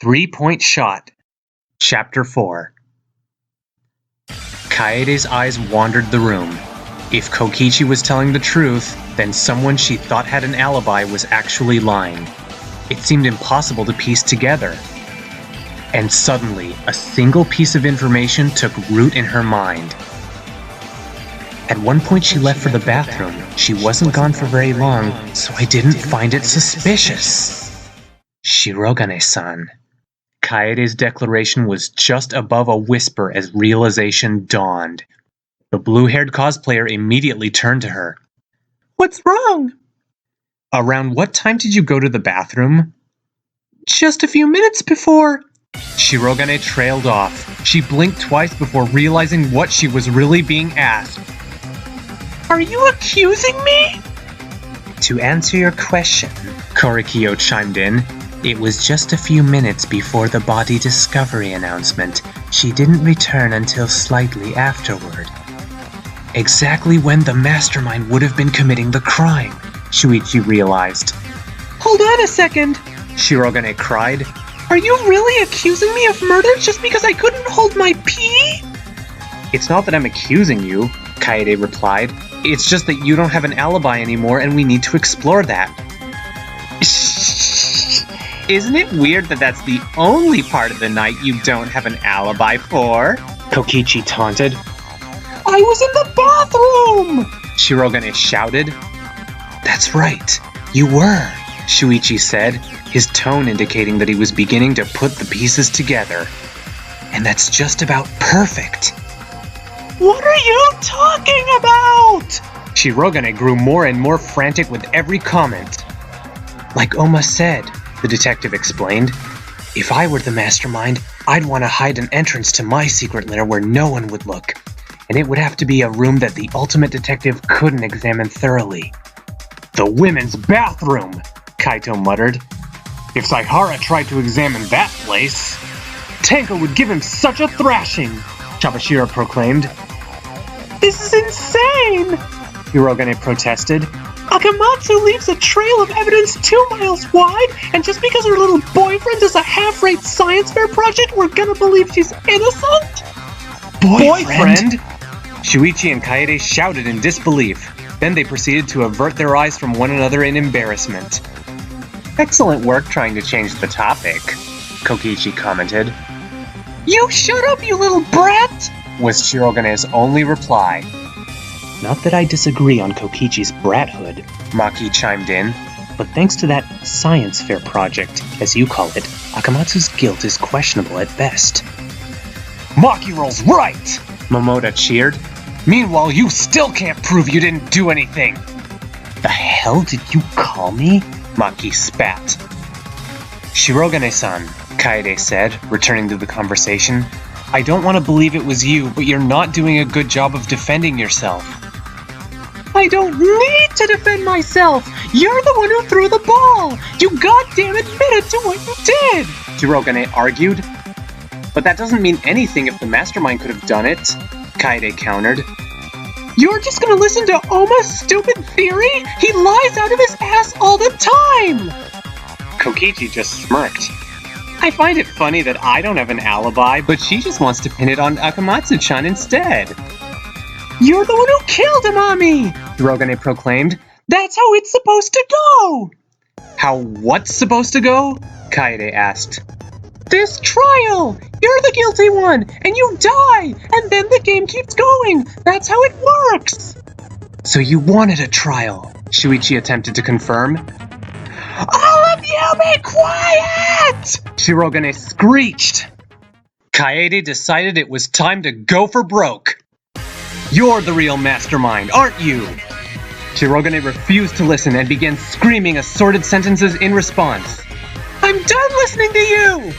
3-point shot. Chapter 4. Kaede's eyes wandered the room. If Kokichi was telling the truth, then someone she thought had an alibi was actually lying. It seemed impossible to piece together. And suddenly, a single piece of information took root in her mind. At one point she left for the bathroom. She wasn't gone for very long, so I didn't find it suspicious. Shirogane-san. Kaede's declaration was just above a whisper as realization dawned. The blue-haired cosplayer immediately turned to her. "What's wrong?" "Around what time did you go to the bathroom?" "Just a few minutes before." Shirogane trailed off. She blinked twice before realizing what she was really being asked. "Are you accusing me?" "To answer your question," Korikyo chimed in, "it was just a few minutes before the body discovery announcement. She didn't return until slightly afterward." Exactly when the mastermind would have been committing the crime, Shuichi realized. "Hold on a second," Shirogane cried. "Are you really accusing me of murder just because I couldn't hold my pee?" "It's not that I'm accusing you," Kaede replied. "It's just that you don't have an alibi anymore and we need to explore that." "Isn't it weird that that's the only part of the night you don't have an alibi for?" Kokichi taunted. "I was in the bathroom!" Shirogane shouted. "That's right, you were," Shuichi said, his tone indicating that he was beginning to put the pieces together. "And that's just about perfect." "What are you talking about?" Shirogane grew more and more frantic with every comment. "Like Oma said," the detective explained, "if I were the mastermind, I'd want to hide an entrance to my secret lair where no one would look. And it would have to be a room that the ultimate detective couldn't examine thoroughly." "The women's bathroom," Kaito muttered. "If Saihara tried to examine that place, Tenko would give him such a thrashing," Chabashira proclaimed. "This is insane!" Hirogane protested. "Akamatsu leaves a trail of evidence 2 miles wide, and just because her little boyfriend does a half-rate science fair project, we're gonna believe she's innocent?" Boyfriend? Shuichi and Kaede shouted in disbelief. Then they proceeded to avert their eyes from one another in embarrassment. "Excellent work trying to change the topic," Kokichi commented. "You shut up, you little brat!" was Shirogane's only reply. "Not that I disagree on Kokichi's brathood," Maki chimed in, "but thanks to that science fair project, as you call it, Akamatsu's guilt is questionable at best." "Maki-roll's right!" Momota cheered. "Meanwhile, you still can't prove you didn't do anything!" "The hell did you call me?" Maki spat. "Shirogane-san," Kaede said, returning to the conversation. "I don't want to believe it was you, but you're not doing a good job of defending yourself." "I don't need to defend myself! You're the one who threw the ball! You goddamn admitted to what you did!" Shirogane argued. "But that doesn't mean anything if the mastermind could have done it," Kaede countered. "You're just gonna listen to Oma's stupid theory? He lies out of his ass all the time!" Kokichi just smirked. "I find it funny that I don't have an alibi, but she just wants to pin it on Akamatsu-chan instead." "You're the one who killed Amami!" Hirogane proclaimed. "That's how it's supposed to go!" "How what's supposed to go?" Kaede asked. "This trial! You're the guilty one, and you die, and then the game keeps going! That's how it works!" "So you wanted a trial," Shuichi attempted to confirm. "All of you be quiet!" Shirogane screeched. Kaede decided it was time to go for broke. "You're the real mastermind, aren't you?" Shirogane refused to listen and began screaming assorted sentences in response. "I'm done listening to you!"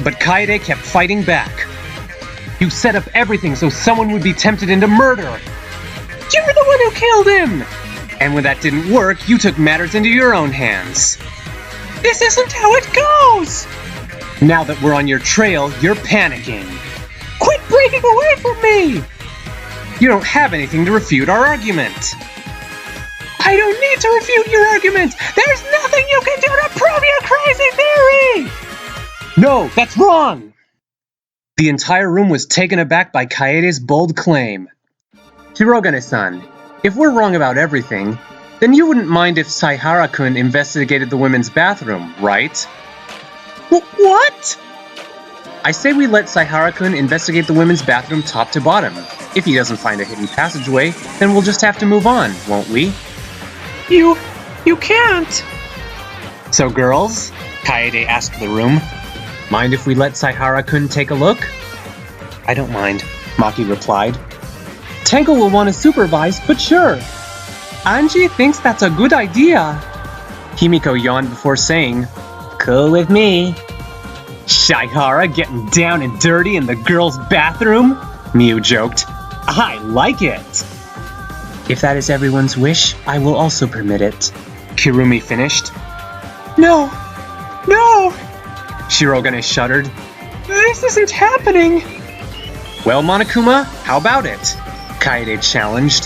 But Kaede kept fighting back. "You set up everything so someone would be tempted into murder. You're the one who killed him! And when that didn't work, you took matters into your own hands. This isn't how it goes! Now that we're on your trail, you're panicking. Quit breaking away from me! You don't have anything to refute our argument. I don't need to refute your argument! There's nothing you can do to prove your crazy theory! No, that's wrong! The entire room was taken aback by Kaede's bold claim. Shirogane-san, if we're wrong about everything, then you wouldn't mind if Saihara-kun investigated the women's bathroom, right? What? I say we let Saihara-kun investigate the women's bathroom top to bottom. If he doesn't find a hidden passageway, then we'll just have to move on, won't we? You can't! So girls, Kaede asked the room, mind if we let Saihara-kun take a look? I don't mind, Maki replied. Tango will want to supervise, but sure. Anji thinks that's a good idea. Himiko yawned before saying, cool with me. Saihara getting down and dirty in the girls' bathroom? Miu joked. I like it. If that is everyone's wish, I will also permit it. Kirumi finished. No! Shirogane shuddered. This isn't happening! Well, Monokuma, how about it? Kaede challenged.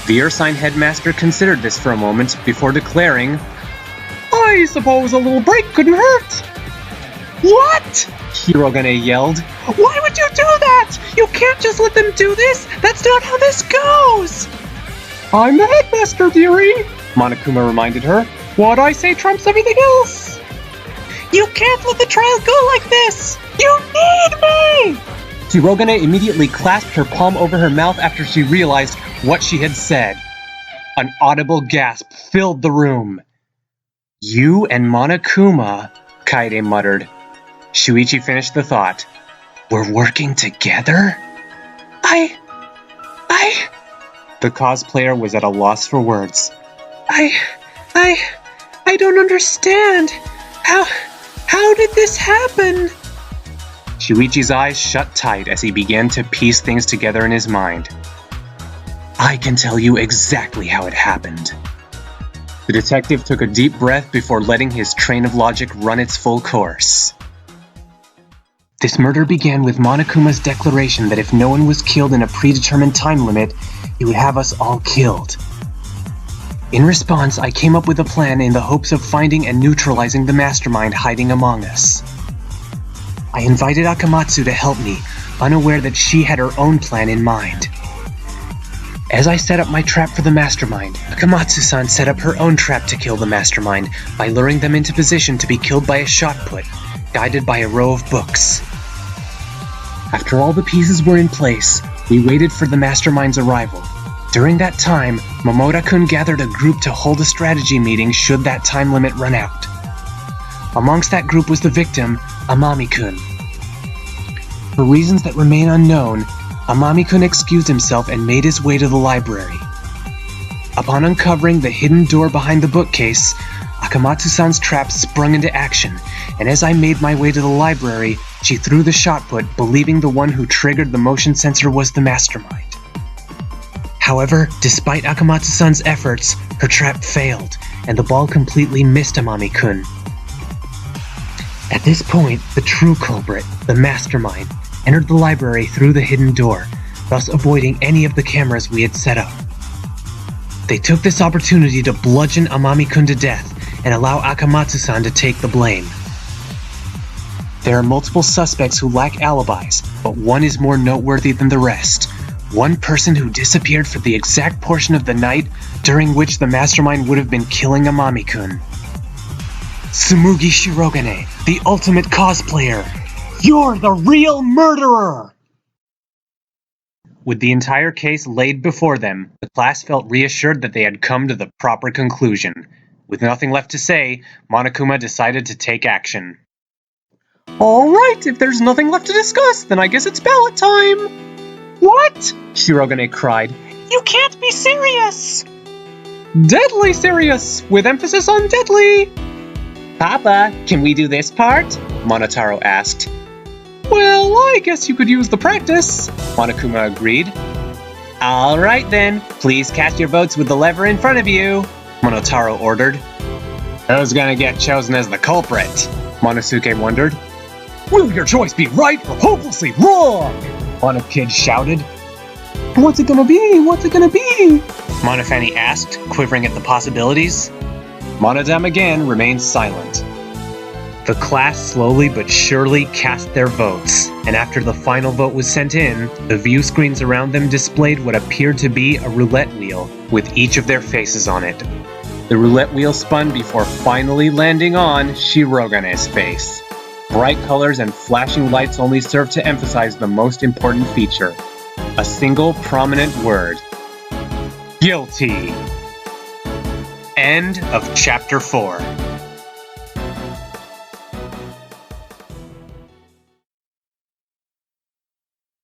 The Ursine headmaster considered this for a moment before declaring, I suppose a little break couldn't hurt. What? Shirogane yelled. Why would you do that? You can't just let them do this! That's not how this goes! I'm the headmaster, dearie, Monokuma reminded her. What I say trumps everything else! You can't let the trial go like this! You need me! Shirogane immediately clasped her palm over her mouth after she realized what she had said. An audible gasp filled the room. You and Monokuma, Kaede muttered. Shuichi finished the thought. We're working together? The cosplayer was at a loss for words. I don't understand. How did this happen? Shuichi's eyes shut tight as he began to piece things together in his mind. I can tell you exactly how it happened. The detective took a deep breath before letting his train of logic run its full course. This murder began with Monokuma's declaration that if no one was killed in a predetermined time limit, he would have us all killed. In response, I came up with a plan in the hopes of finding and neutralizing the mastermind hiding among us. I invited Akamatsu to help me, unaware that she had her own plan in mind. As I set up my trap for the mastermind, Akamatsu-san set up her own trap to kill the mastermind by luring them into position to be killed by a shot put, guided by a row of books. After all the pieces were in place, we waited for the mastermind's arrival. During that time, Momota-kun gathered a group to hold a strategy meeting should that time limit run out. Amongst that group was the victim, Amami-kun. For reasons that remain unknown, Amami-kun excused himself and made his way to the library. Upon uncovering the hidden door behind the bookcase, Akamatsu-san's trap sprung into action, and as I made my way to the library, she threw the shot put, believing the one who triggered the motion sensor was the mastermind. However, despite Akamatsu-san's efforts, her trap failed, and the ball completely missed Amami-kun. At this point, the true culprit, the mastermind, entered the library through the hidden door, thus avoiding any of the cameras we had set up. They took this opportunity to bludgeon Amami-kun to death and allow Akamatsu-san to take the blame. There are multiple suspects who lack alibis, but one is more noteworthy than the rest. One person who disappeared for the exact portion of the night during which the mastermind would have been killing Amami-kun. Tsumugi Shirogane, the ultimate cosplayer. You're the real murderer! With the entire case laid before them, the class felt reassured that they had come to the proper conclusion. With nothing left to say, Monokuma decided to take action. Alright, if there's nothing left to discuss, then I guess it's ballot time! What? Shirogane cried. You can't be serious! Deadly serious, with emphasis on deadly! Papa, can we do this part? Monotaro asked. Well, I guess you could use the practice, Monokuma agreed. Alright then, please cast your votes with the lever in front of you, Monotaro ordered. Who's gonna get chosen as the culprit? Monosuke wondered. Will your choice be right or hopelessly wrong? Monokid shouted. What's it gonna be? What's it gonna be? Monofani asked, quivering at the possibilities. Monodam again remained silent. The class slowly but surely cast their votes, and after the final vote was sent in, the view screens around them displayed what appeared to be a roulette wheel, with each of their faces on it. The roulette wheel spun before finally landing on Shirogane's face. Bright colors and flashing lights only served to emphasize the most important feature. A single prominent word. Guilty. End of Chapter 4.